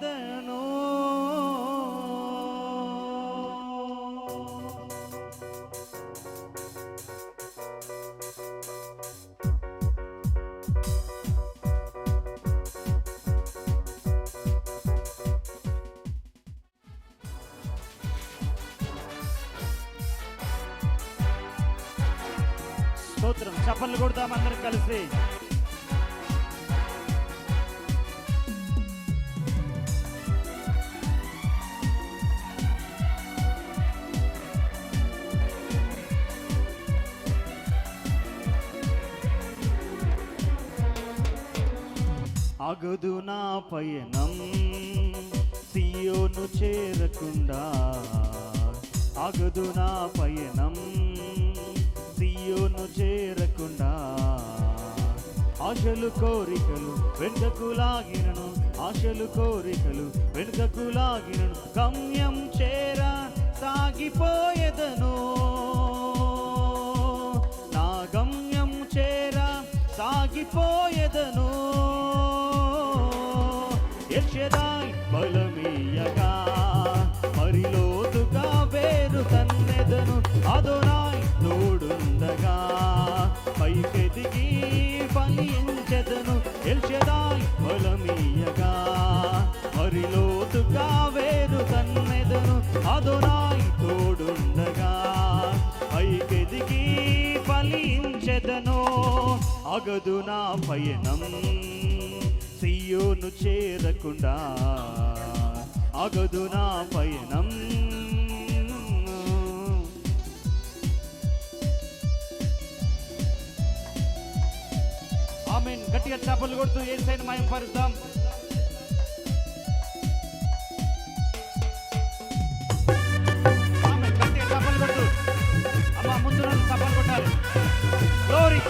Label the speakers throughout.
Speaker 1: పోయెదను. స్తోత్రం. చప్పట్లు కొడతాం అందరం కలిసి. ఆగదు నా పయనం సియోను చేరకుండా, ఆగదు నా పయనం సియోను చేరకుండా. ఆశలు కోరికలు వెనుకకు లాగినను, ఆశలు కోరికలు వెనుకకు లాగినను. గమ్యం చేర సాగిపోయెదను, నా గమ్యం చేర సాగిపోయెదను. ఎల్షదాయ్ బలమీయగా మరి లోతుగా వేరు తన్నెదను. అదోనాయ్ తోడుండగా పైకెదిగి ఫలించెదను. ఎల్షదాయ్ బలమీయగా మరి లోతుగా వేరు తన్నెదను. అదోనాయ్ తోడుండగా పైకెదిగి ఫలించెదను. అగదు నా పయనం సియోను చేరకుండా, అగదు నా పయనం. ఆమేన్. గట్టిగా చప్పట్లు కొడుతూ యేసయ్యను మహిమపరుద్దాం. ఆమేన్. గట్టిగా చప్పట్లు కొడుతూ అమ్మా ముందు నన్ను చప్పట్లు కొట్టాలి. గ్లోరీ.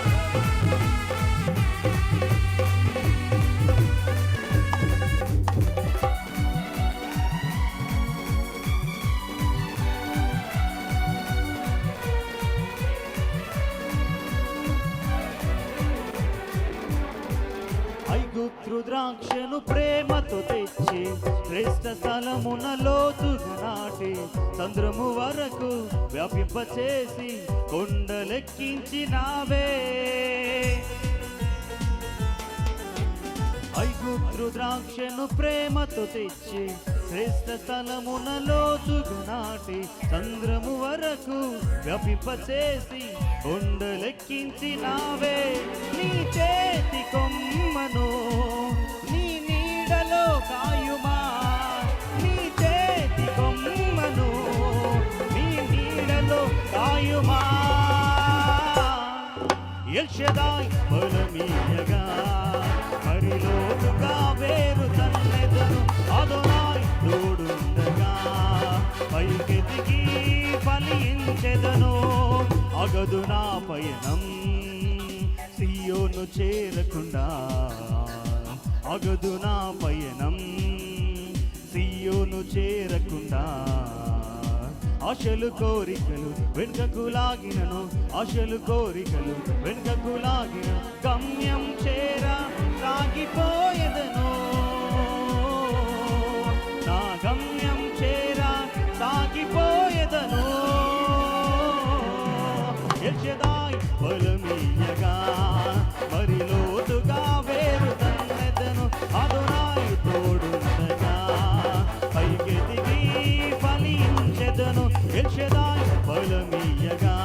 Speaker 1: ఐగుప్తు ద్రాక్షను ప్రేమతో తెచ్చి శ్రేష్ఠ స్థలమున లోతుగా నాటి చంద్రము వరకు వ్యాపింపచేసి కొండలెక్కించినావే. ఐగుప్తు ద్రాక్షను ప్రేమతో తెచ్చి శ్రేష్ఠ స్థలమున లోతుగా నాటి చంద్రము వరకు వ్యాపింపచేసి కొండలెక్కించినావే. నీ చేతి కొమ్మను నీ నీడలో కాయుమా, నీ చేతి కొమ్మను నీ నీడలో కాయుమా. ఎల్షదాయ్ బలమీయగా మరి లోతుగా వేరు తన్నెదను. అదోనాయ్ తోడుండగా పైకెదిగి ఫలించెదను. అగదు నా పయనం సియోను చేరకుండా, అగదు నా పయనం సియోను చేరకుండా. ఆశలు కోరికలు వెనుకకు లాగినను, ఆశలు కోరికలు వెనుకకు లాగినను. గమ్యం చేర సాగిపోయెదను, నా గమ్యం చేర సాగిపోయెదను. ఎల్షదాయ్ బలమీయగా మరి లోతుగా వేరు తన్నెదను. అదోనాయ్ తోడుండగా పైకెదిగి ఫలించెదను. ఎల్షదాయ్ బలమీయగా